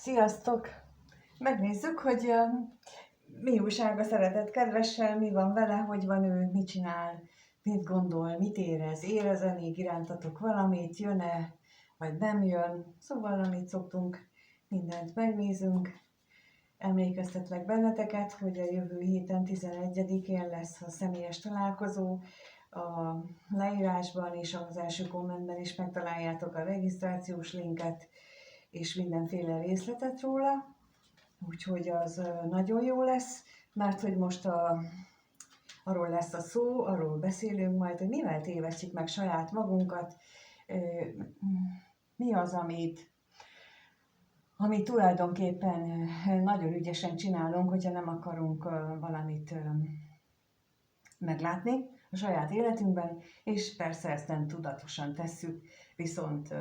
Sziasztok! Megnézzük, hogy mi újság a szeretett kedvessel, mi van vele, hogy van ő, mit csinál, mit gondol, mit érez, érez-e még irántatok valamit, jön-e, vagy nem jön. Szóval, amit szoktunk, mindent megnézünk. Emlékeztetlek benneteket, hogy a jövő héten 11-én lesz a személyes találkozó. A leírásban és az első kommentben is megtaláljátok a regisztrációs linket, és mindenféle részletet róla, úgyhogy az nagyon jó lesz, mert hogy most arról lesz a szó, arról beszélünk majd, hogy mivel tévesztjük meg saját magunkat, mi az, amit tulajdonképpen nagyon ügyesen csinálunk, hogyha nem akarunk valamit meglátni a saját életünkben, és persze ezt nem tudatosan tesszük, viszont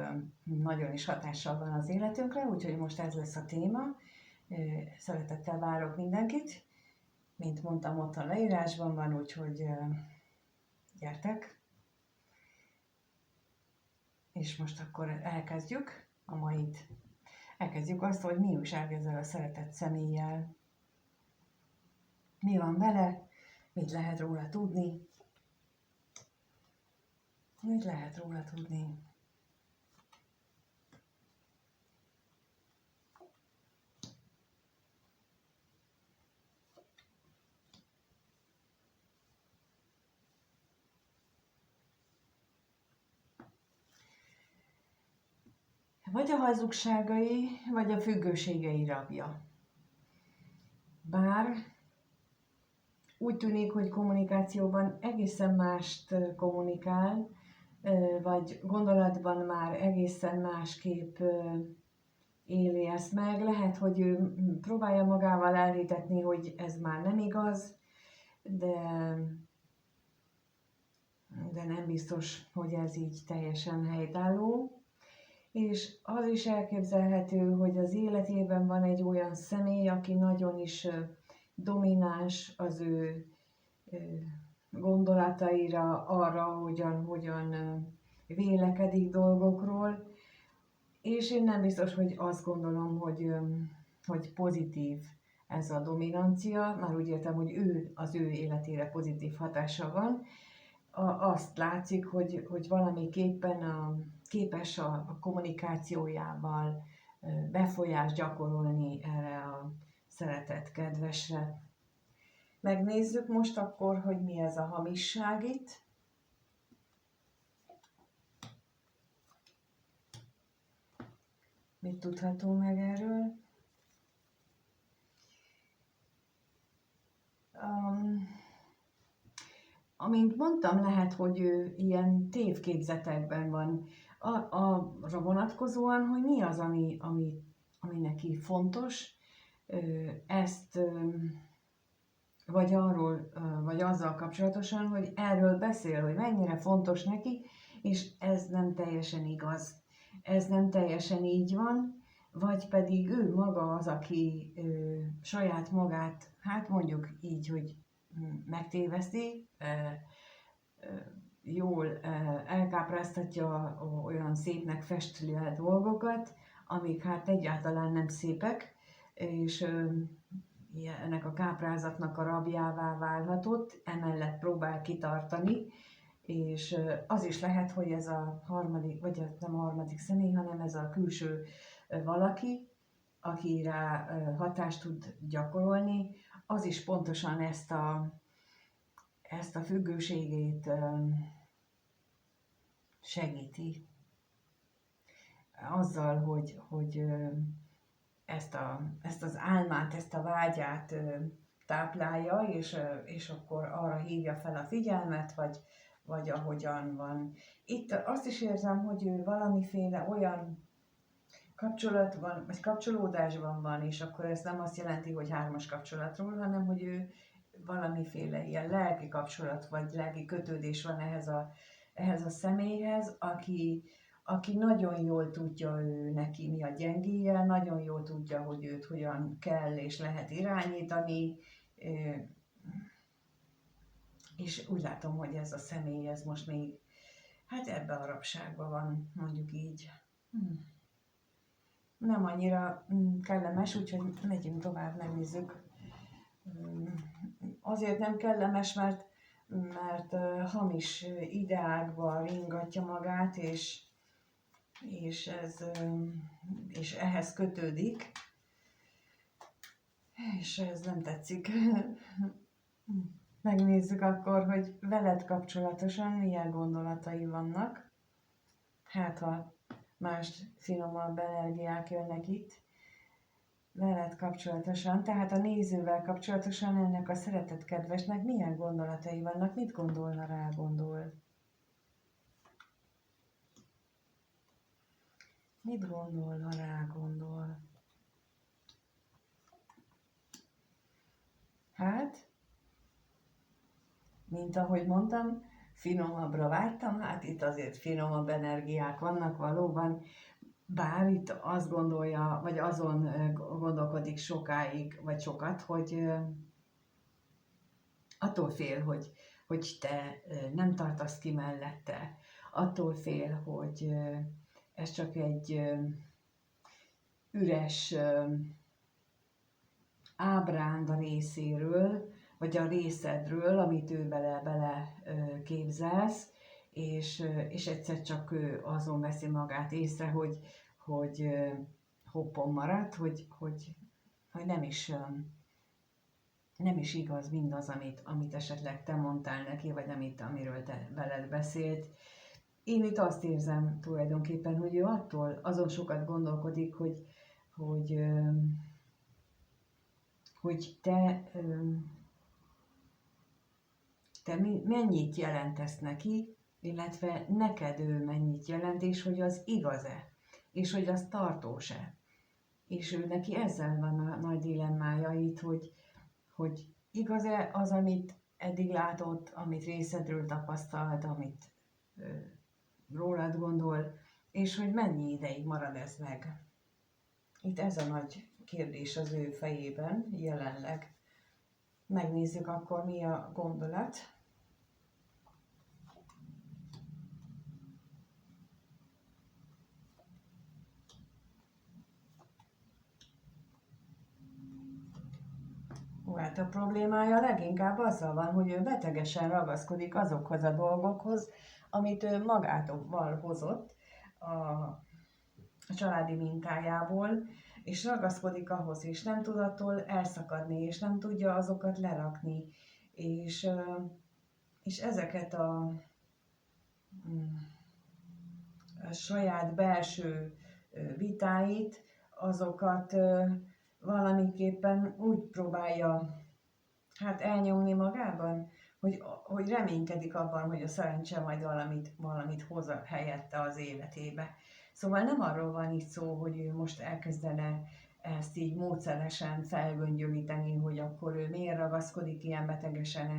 nagyon is hatással van az életünkre, úgyhogy most ez lesz a téma. Szeretettel várok mindenkit, mint mondtam, ott a leírásban van, úgyhogy gyertek! És most akkor elkezdjük a mait. Elkezdjük azt, hogy mi újság ezzel a szeretett személlyel. Mi van vele, mit lehet róla tudni. Mit lehet róla tudni? Vagy a hazugságai, vagy a függőségei rabja. Bár úgy tűnik, hogy kommunikációban egészen mást kommunikál, vagy gondolatban már egészen másképp éli ezt meg. Lehet, hogy ő próbálja magával elhitetni, hogy ez már nem igaz, de nem biztos, hogy ez így teljesen helytálló. És az is elképzelhető, hogy az életében van egy olyan személy, aki nagyon is domináns az ő gondolataira, arra, hogyan vélekedik dolgokról, és én nem biztos, hogy azt gondolom, hogy pozitív ez a dominancia, már úgy értem, hogy az ő életére pozitív hatása van. Azt látszik, hogy valamiképpen képes a kommunikációjával befolyást gyakorolni erre a szeretett kedvesre. Megnézzük most akkor, hogy mi ez a hamisság itt. Mit tudható meg erről? Amint mondtam, lehet, hogy ő ilyen tévképzetekben van. Arra vonatkozóan, hogy mi az, ami neki fontos, ezt vagy arról, vagy azzal kapcsolatosan, hogy erről beszél, hogy mennyire fontos neki, és ez nem teljesen igaz. Ez nem teljesen így van, vagy pedig ő maga az, aki saját magát, hát mondjuk így, hogy megtéveszti, jól elkápráztatja, olyan szépnek festi el dolgokat, amik hát egyáltalán nem szépek, és ennek a káprázatnak a rabjává válhatott, emellett próbál kitartani, és az is lehet, hogy ez a harmadik, vagy nem a harmadik személy, hanem ez a külső valaki, aki rá hatást tud gyakorolni, az is pontosan ezt a függőségét segíti. Azzal, hogy ezt az álmát, ezt a vágyát táplálja, és akkor arra hívja fel a figyelmet, vagy ahogyan van. Itt azt is érzem, hogy ő valamiféle olyan kapcsolatban, vagy kapcsolódásban van, és akkor ez nem azt jelenti, hogy hármas kapcsolatról, hanem hogy ő valamiféle ilyen lelki kapcsolat, vagy lelki kötődés van ehhez a személyhez, aki nagyon jól tudja neki mi a gyengéje, nagyon jól tudja, hogy őt hogyan kell és lehet irányítani, és úgy látom, hogy ez a személy, ez most még, hát ebbe a rabságban van, mondjuk így. nem annyira kellemes, úgyhogy megyünk tovább, megnézzük. Azért nem kellemes, mert hamis ideákba ringatja magát, és ehhez kötődik, és ez nem tetszik. Megnézzük akkor, hogy veled kapcsolatosan milyen gondolatai vannak. Hát, ha más finomabb energiák jönnek itt veled kapcsolatosan, tehát a nézővel kapcsolatosan ennek a szeretett kedvesnek milyen gondolatai vannak, mit gondolna rá, gondol? Mit gondolna rá, gondol? Hát, mint ahogy mondtam, finomabbra vágytam, hát itt azért finomabb energiák vannak valóban, bár itt azt gondolja, vagy azon gondolkodik sokáig, vagy sokat, hogy attól fél, hogy te nem tartasz ki mellette, attól fél, hogy ez csak egy üres ábránd a részéről, vagy a részedről, amit ő bele képzelsz, és egyszer csak ő azon veszi magát észre, hogy hoppon maradt, hogy nem is igaz mindaz, amit esetleg te mondtál neki, vagy amiről te veled beszélt. Én itt azt érzem tulajdonképpen, hogy ő azon sokat gondolkodik, hogy te mennyit jelentesz neki, illetve neked ő mennyit jelent, és hogy az igaz-e, és hogy az tartós-e. És ő neki ezzel van a nagy dilemmája itt, hogy igaz-e az, amit eddig látott, amit részedről tapasztalt, amit rólad gondol, és hogy mennyi ideig marad ez meg. Itt ez a nagy kérdés az ő fejében jelenleg. Megnézzük akkor, mi a gondolat. Hát a problémája leginkább azzal van, hogy ő betegesen ragaszkodik azokhoz a dolgokhoz, amit ő magától hozott a családi mintájából, és ragaszkodik ahhoz, és nem tud attól elszakadni, és nem tudja azokat lerakni, és ezeket a saját belső vitáit, azokat valamiképpen úgy próbálja elnyomni magában, hogy reménykedik abban, hogy a szerencse majd valamit hoz helyette az életébe. Szóval nem arról van itt szó, hogy ő most elkezdene ezt így módszeresen felgöngyölíteni, hogy akkor ő miért ragaszkodik ilyen betegesen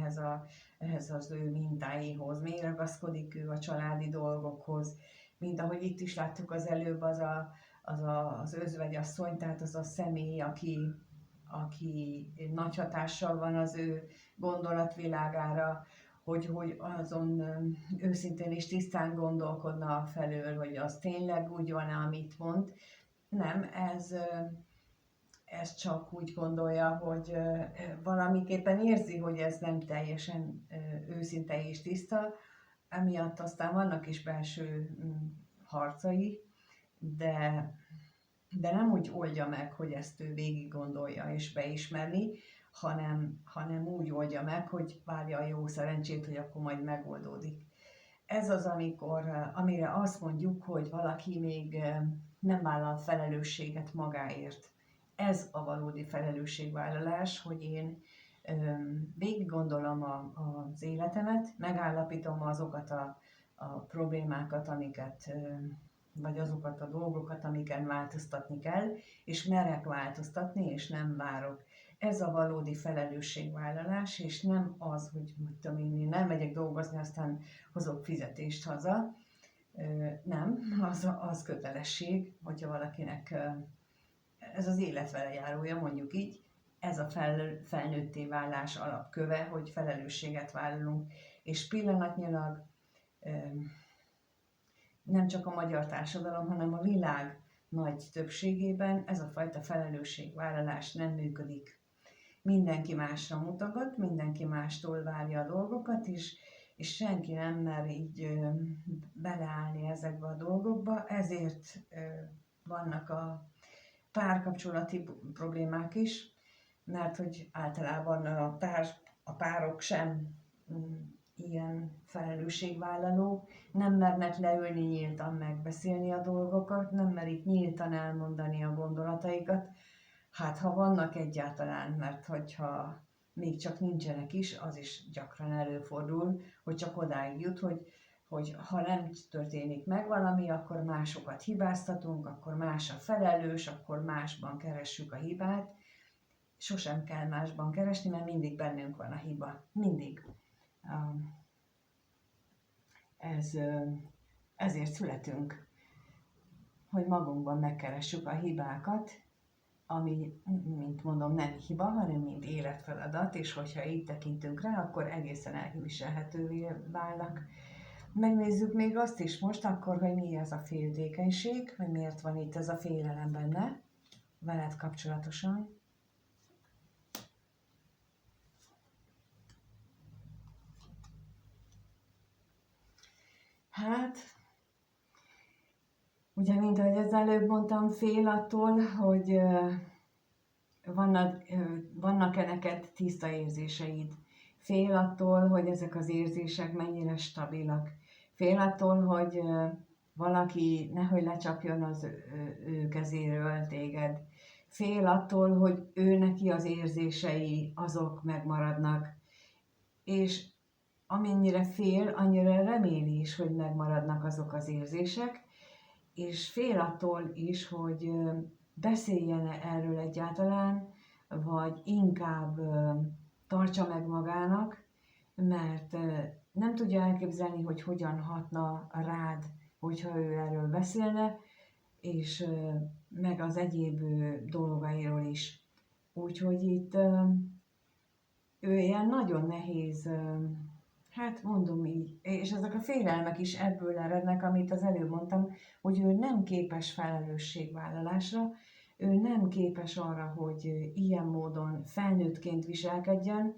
ehhez az ő mintáihoz, miért ragaszkodik ő a családi dolgokhoz, mint ahogy itt is láttuk az előbb, az özvegyasszony, tehát az a személy, aki nagy hatással van az ő gondolatvilágára, hogy azon őszintén és tisztán gondolkodna felől, hogy az tényleg úgy van-e, amit mond. Nem, ez csak úgy gondolja, hogy valamiképpen érzi, hogy ez nem teljesen őszinte és tiszta, emiatt aztán vannak is belső harcai, de nem úgy oldja meg, hogy ezt ő végig gondolja és beismeri, hanem úgy oldja meg, hogy várja a jó szerencsét, hogy akkor majd megoldódik. Ez az, amire azt mondjuk, hogy valaki még nem vállal felelősséget magáért. Ez a valódi felelősségvállalás, hogy én végig gondolom az életemet, megállapítom azokat a problémákat, vagy azokat a dolgokat, amiken változtatni kell, és merek változtatni, és nem várok. Ez a valódi felelősségvállalás, és nem az, hogy én nem megyek dolgozni, aztán hozok fizetést haza. Nem, az kötelesség, hogyha valakinek ez az élet vele járója, mondjuk így, ez a felnőtté válás alapköve, hogy felelősséget vállalunk, és pillanatnyilag nem csak a magyar társadalom, hanem a világ nagy többségében ez a fajta felelősségvállalás nem működik. Mindenki másra mutogat, mindenki mástól várja a dolgokat is, és senki nem mer így beleállni ezekbe a dolgokba, ezért vannak a párkapcsolati problémák is, mert hogy általában a párok sem ilyen felelősségvállaló, nem mernek leülni nyíltan megbeszélni a dolgokat, nem merik nyíltan elmondani a gondolataikat, hát ha vannak egyáltalán, mert hogyha még csak nincsenek is, az is gyakran előfordul, hogy csak odáig jut, hogy ha nem történik meg valami, akkor másokat hibáztatunk, akkor más a felelős, akkor másban keressük a hibát. Sosem kell másban keresni, mert mindig bennünk van a hiba. Mindig. Ezért születünk, hogy magunkban megkeressük a hibákat, ami, mint mondom, nem hiba, hanem mint életfeladat, és hogyha így tekintünk rá, akkor egészen elviselhetővé válnak. Megnézzük még azt is most akkor, hogy mi ez a féltékenység, hogy miért van itt ez a félelem benne, veled kapcsolatosan. Hát, ugye, mint ahogy az előbb mondtam, fél attól, hogy vannak-e neked tiszta érzéseid. Fél attól, hogy ezek az érzések mennyire stabilak. Fél attól, hogy valaki nehogy lecsapjon az ő kezéről téged. Fél attól, hogy ő neki az érzései azok megmaradnak. És amennyire fél, annyira reméli is, hogy megmaradnak azok az érzések, és fél attól is, hogy beszéljen erről egyáltalán, vagy inkább tartsa meg magának, mert nem tudja elképzelni, hogy hogyan hatna rád, hogyha ő erről beszélne, és meg az egyéb dolgairól is. Úgyhogy itt ő ilyen nagyon nehéz, hát mondom így, és ezek a félelmek is ebből erednek, amit az előbb mondtam, hogy ő nem képes felelősségvállalásra, ő nem képes arra, hogy ilyen módon felnőttként viselkedjen,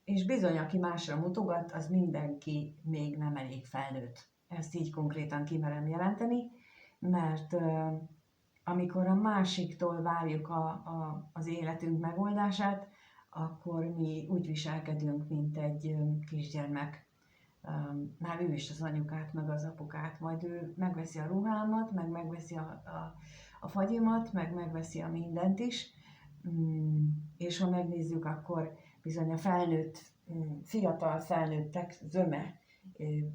és bizony, aki másra mutogat, az mindenki még nem elég felnőtt. Ezt így konkrétan kimerem jelenteni, mert amikor a másiktól várjuk az életünk megoldását, akkor mi úgy viselkedünk, mint egy kisgyermek. Már ő is az anyukát, meg az apukát, majd ő megveszi a ruhámat, meg megveszi a fagyimat, meg megveszi a mindent is, és ha megnézzük, akkor bizony a fiatal felnőttek zöme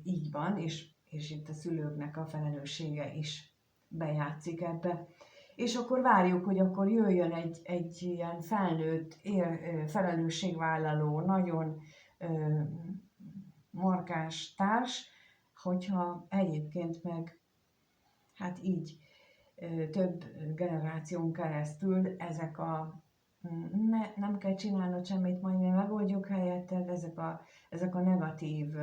így van, és itt a szülőknek a felelőssége is bejátszik ebbe. És akkor várjuk, hogy akkor jöjjön egy ilyen felnőtt, felelősségvállaló, nagyon markáns társ, hogyha egyébként meg hát így több generáción keresztül ezek nem kell csinálnod semmit, majd mi megoldjuk helyetted, ezek a negatív,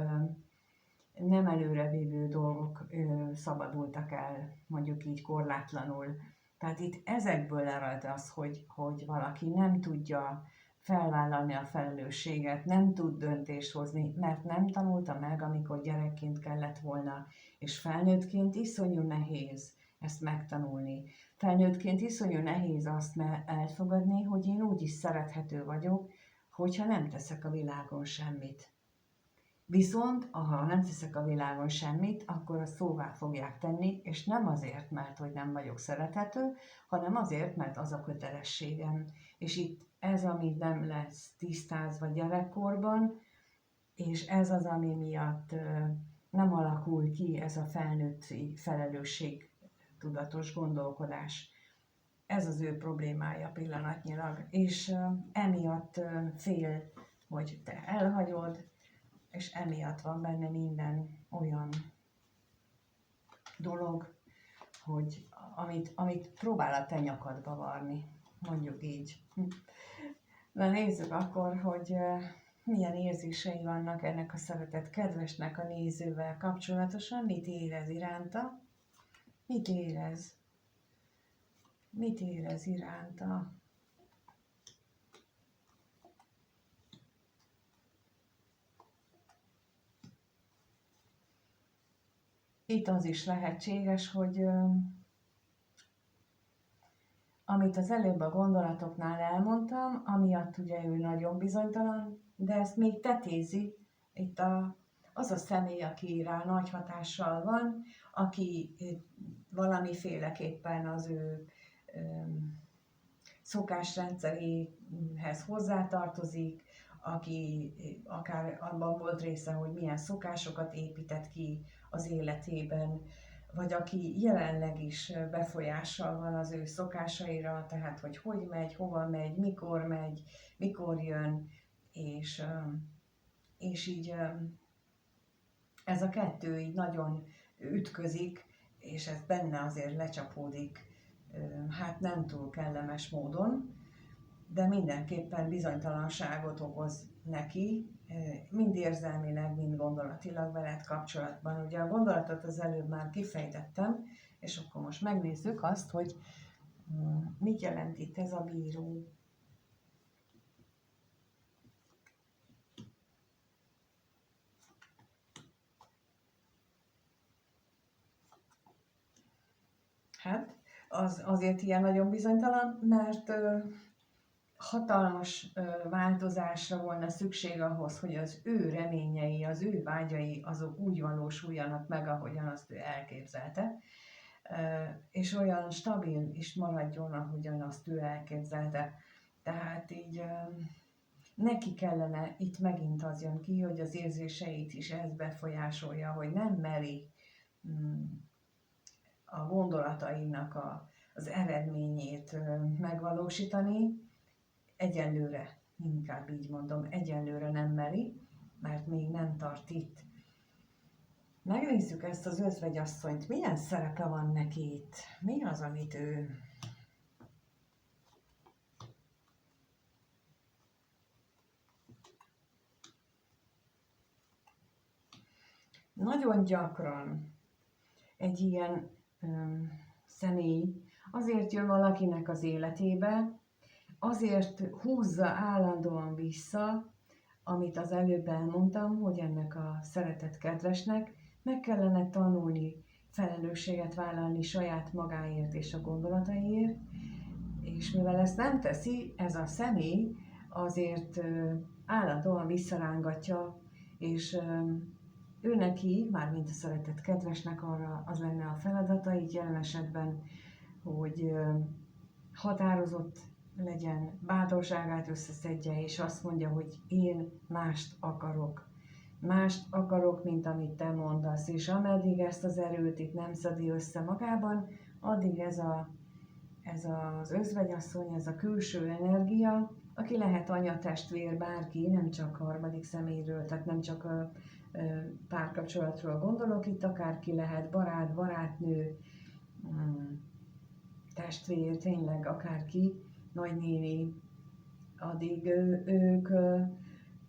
nem előrevívő dolgok szabadultak el, mondjuk így korlátlanul. Tehát itt ezekből ered az, hogy valaki nem tudja felvállalni a felelősséget, nem tud döntést hozni, mert nem tanulta meg, amikor gyerekként kellett volna, és felnőttként iszonyú nehéz ezt megtanulni. Felnőttként iszonyú nehéz azt elfogadni, hogy én úgy is szerethető vagyok, hogyha nem teszek a világon semmit. Viszont, ha nem teszek a világon semmit, akkor azt szóvá fogják tenni, és nem azért, mert hogy nem vagyok szerethető, hanem azért, mert az a kötelességem. És itt ez, ami nem lesz tisztázva gyerekkorban, és ez az, ami miatt nem alakul ki ez a felnőtti felelősségtudatos gondolkodás. Ez az ő problémája pillanatnyilag, és emiatt fél, hogy te elhagyod, és emiatt van benne minden olyan dolog, hogy amit próbál a te nyakadba varni, mondjuk így. Na nézzük akkor, hogy milyen érzései vannak ennek a szeretett kedvesnek a nézővel kapcsolatosan, mit érez iránta, mit érez. mit érez iránta. Itt az is lehetséges, hogy amit az előbb a gondolatoknál elmondtam, amiatt ugye ő nagyon bizonytalan, de ezt még tetézi itt az a személy, aki rá nagy hatással van, aki valamiféleképpen az ő szokásrendszeréhez hozzátartozik, aki akár abban volt része, hogy milyen szokásokat épített ki az életében, vagy aki jelenleg is befolyással van az ő szokásaira, tehát hogy megy, hova megy, mikor jön, és így ez a kettő így nagyon ütközik, és ez benne azért lecsapódik, hát nem túl kellemes módon, de mindenképpen bizonytalanságot okoz neki, mind érzelmileg, mind gondolatilag veled kapcsolatban. Ugye a gondolatot az előbb már kifejtettem, és akkor most megnézzük azt, hogy mit jelent itt ez a bíró. Hát, azért ilyen nagyon bizonytalan, mert hatalmas változásra volna szükség ahhoz, hogy az ő reményei, az ő vágyai azok úgy valósuljanak meg, ahogyan azt ő elképzelte, és olyan stabil is maradjon, ahogyan azt ő elképzelte. Tehát így neki kellene, itt megint az jön ki, hogy az érzéseit is ez befolyásolja, hogy nem meri a gondolatainak az eredményét megvalósítani. Egyelőre, inkább így mondom, egyelőre nem meri, mert még nem tart itt. Megnézzük ezt az özvegyasszonyt, milyen szerepe van neki itt, mi az, amit ő nagyon gyakran egy ilyen személy azért jön valakinek az életébe, azért húzza állandóan vissza, amit az előbb elmondtam, hogy ennek a szeretett kedvesnek meg kellene tanulni felelősséget vállalni saját magáért és a gondolataiért, és mivel ezt nem teszi, ez a személy azért állandóan visszarángatja, és ő neki, mármint a szeretett kedvesnek arra az lenne a feladata, így jelen esetben, hogy határozott legyen, bátorságát összeszedje, és azt mondja, hogy én mást akarok, mint amit te mondasz, és ameddig ezt az erőt itt nem szedi össze magában, addig ez az özvegyasszony, ez a külső energia, aki lehet anya, testvér, bárki, nem csak harmadik személyről, tehát nem csak a párkapcsolatról gondolok, itt akárki lehet, barát, barátnő, testvér, tényleg akárki, nagynéni, addig ők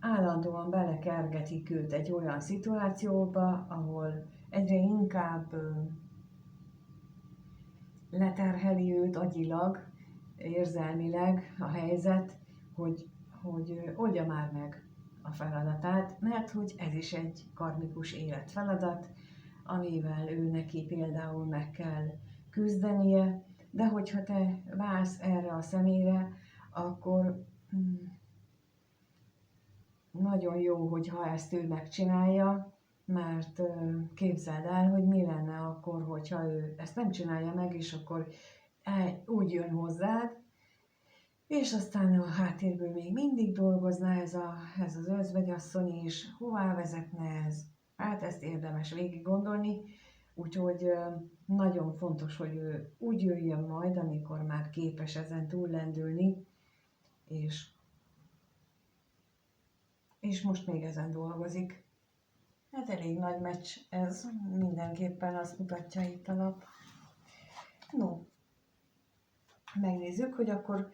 állandóan belekergetik őt egy olyan szituációba, ahol egyre inkább leterheli őt agyilag, érzelmileg a helyzet, hogy oldja már meg a feladatát, mert hogy ez is egy karmikus életfeladat, amivel ő neki például meg kell küzdenie, de hogyha te válsz erre a személyre, akkor nagyon jó, hogyha ezt ő megcsinálja, mert képzeld el, hogy mi lenne akkor, hogyha ő ezt nem csinálja meg, és akkor úgy jön hozzád, és aztán a háttérből még mindig dolgozna ez az özvegyasszony, és hová vezetne ez? Hát ezt érdemes végig gondolni, úgyhogy nagyon fontos, hogy ő úgy jöjjön majd, amikor már képes ezen túllendülni, és most még ezen dolgozik. Hát elég nagy meccs ez, mindenképpen azt mutatja itt a lap. No, megnézzük, hogy akkor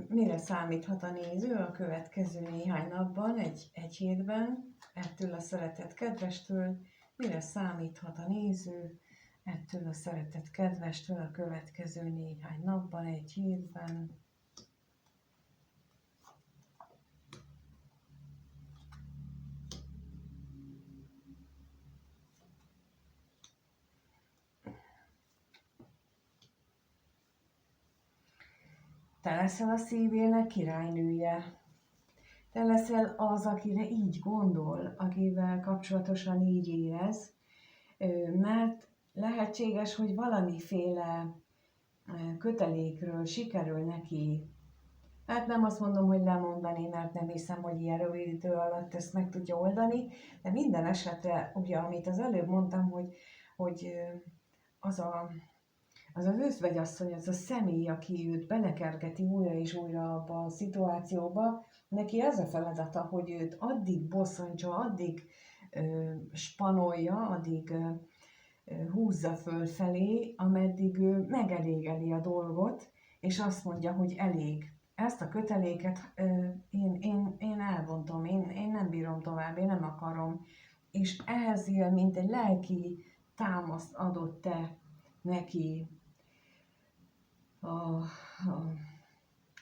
mire számíthat a néző a következő néhány napban, egy hétben, ettől a szeretett kedvestől, mire számíthat a néző, ettől a szeretett kedvestől a következő néhány napban, egy hétben. Te leszel a szívének királynője. Te leszel az, akire így gondol, akivel kapcsolatosan így érez, mert lehetséges, hogy valamiféle kötelékről sikerül neki, hát nem azt mondom, hogy lemondani, mert nem hiszem, hogy ilyen rövid idő alatt ezt meg tudja oldani, de minden esetre, ugye, amit az előbb mondtam, hogy az az özvegyasszony, az a személy, aki őt belekergeti újra és újra abba a szituációba, neki az a feladata, hogy őt addig bosszantsa, addig spanolja, addig húzza fölfelé, ameddig ő megelégeli a dolgot, és azt mondja, hogy elég. Ezt a köteléket én elbontom, én nem bírom tovább, én nem akarom. És ehhez él, mint egy lelki támaszt adott te neki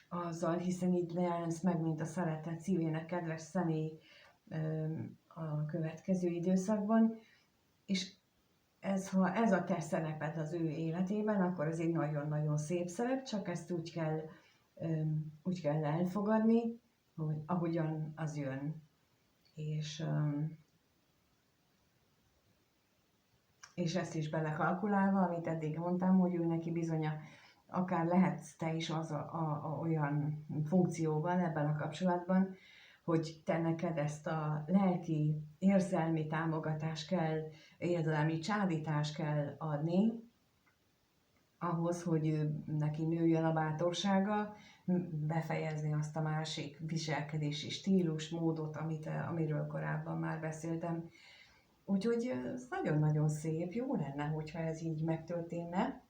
azzal, hiszen így jelensz meg, mint a szeretett szívének kedves személy a következő időszakban, és ha ez a te szereped az ő életében, akkor ez egy nagyon-nagyon szép szerep, csak ezt úgy kell elfogadni, hogy ahogyan az jön. És ezt is belekalkulálva, amit eddig mondtam, hogy ő neki bizony, akár lehetsz te is az olyan funkcióban ebben a kapcsolatban, hogy te neked ezt a lelki, érzelmi támogatást kell, érzelmi csábítást kell adni, ahhoz, hogy neki nőjön a bátorsága, befejezni azt a másik viselkedési stílus, módot, amiről korábban már beszéltem. Úgyhogy ez nagyon-nagyon szép, jó lenne, hogyha ez így megtörténne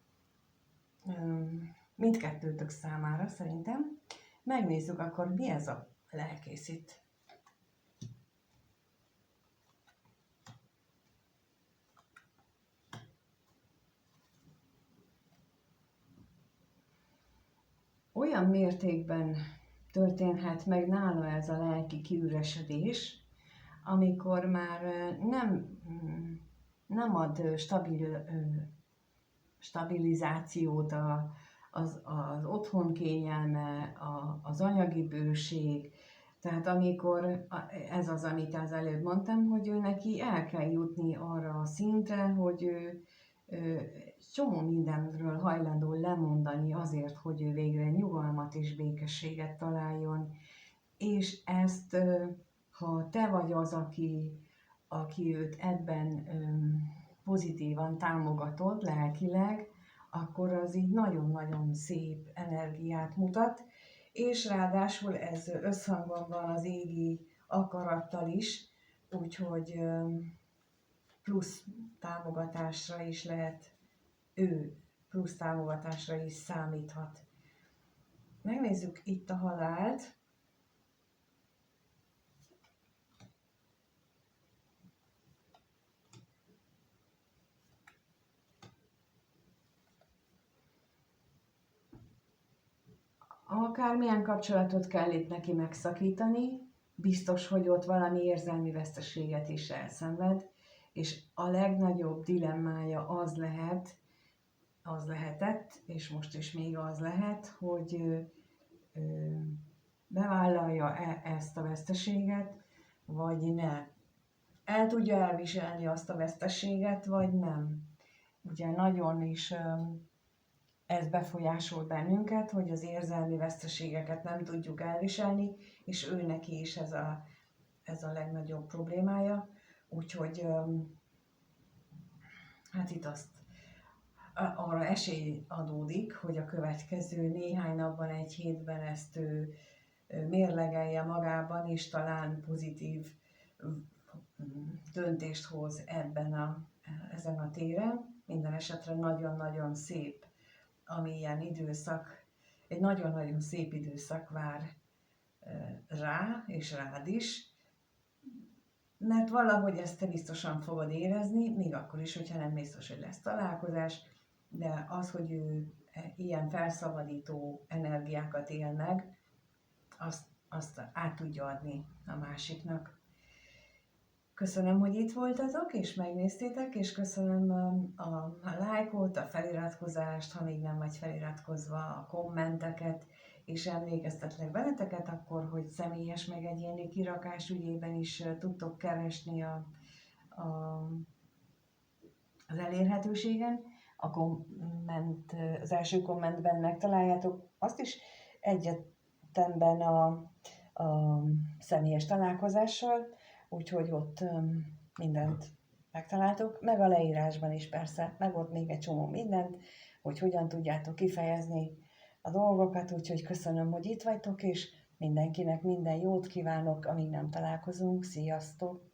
mindkettőtök számára szerintem. Megnézzük akkor, mi ez a lelkész itt. Olyan mértékben történhet meg nála ez a lelki kiüresedés, amikor már nem ad stabilizációt az otthon kényelme, az anyagi bőség. Tehát amikor ez az, amit az előbb mondtam, hogy ő neki el kell jutni arra a szintre, hogy ő csomó mindenről hajlandó lemondani azért, hogy ő végre nyugalmat és békességet találjon. És ezt, ha te vagy az, aki őt ebben pozitívan támogatod lelkileg, akkor az így nagyon-nagyon szép energiát mutat, és ráadásul ez összhangban van az égi akarattal is, úgyhogy plusz támogatásra is lehet, ő plusz támogatásra is számíthat. Megnézzük itt a halált. Akármilyen kapcsolatot kell itt neki megszakítani, biztos, hogy ott valami érzelmi veszteséget is elszenved, és a legnagyobb dilemmája az lehetett, és most is még az lehet, hogy bevállalja ezt a veszteséget, vagy ne. El tudja elviselni azt a veszteséget, vagy nem. Ugye nagyon is ez befolyásol bennünket, hogy az érzelmi veszteségeket nem tudjuk elviselni, és ő neki is ez a legnagyobb problémája. Úgyhogy hát itt arra esély adódik, hogy a következő néhány napban, egy hétben ezt ő mérlegelje magában, és talán pozitív döntést hoz ezen a téren. Minden esetre nagyon-nagyon szép, amilyen időszak, egy nagyon-nagyon szép időszak vár rá, és rád is. mert valahogy ezt te biztosan fogod érezni, még akkor is, hogyha nem biztos, hogy lesz találkozás, de az, hogy ő ilyen felszabadító energiákat él meg, azt át tudja adni a másiknak. Köszönöm, hogy itt voltatok, és megnéztétek, és köszönöm a lájkot, a feliratkozást, ha még nem vagy feliratkozva, a kommenteket, és emlékeztetlek benneteket akkor, hogy személyes meg egyéni kirakás ügyében is tudtok keresni az elérhetőségen. Az első kommentben megtaláljátok azt is egyetemben a személyes találkozással, úgyhogy ott mindent megtaláltok, meg a leírásban is persze, meg ott még egy csomó mindent, hogy hogyan tudjátok kifejezni a dolgokat, úgyhogy köszönöm, hogy itt vagytok, és mindenkinek minden jót kívánok, amíg nem találkozunk. Sziasztok!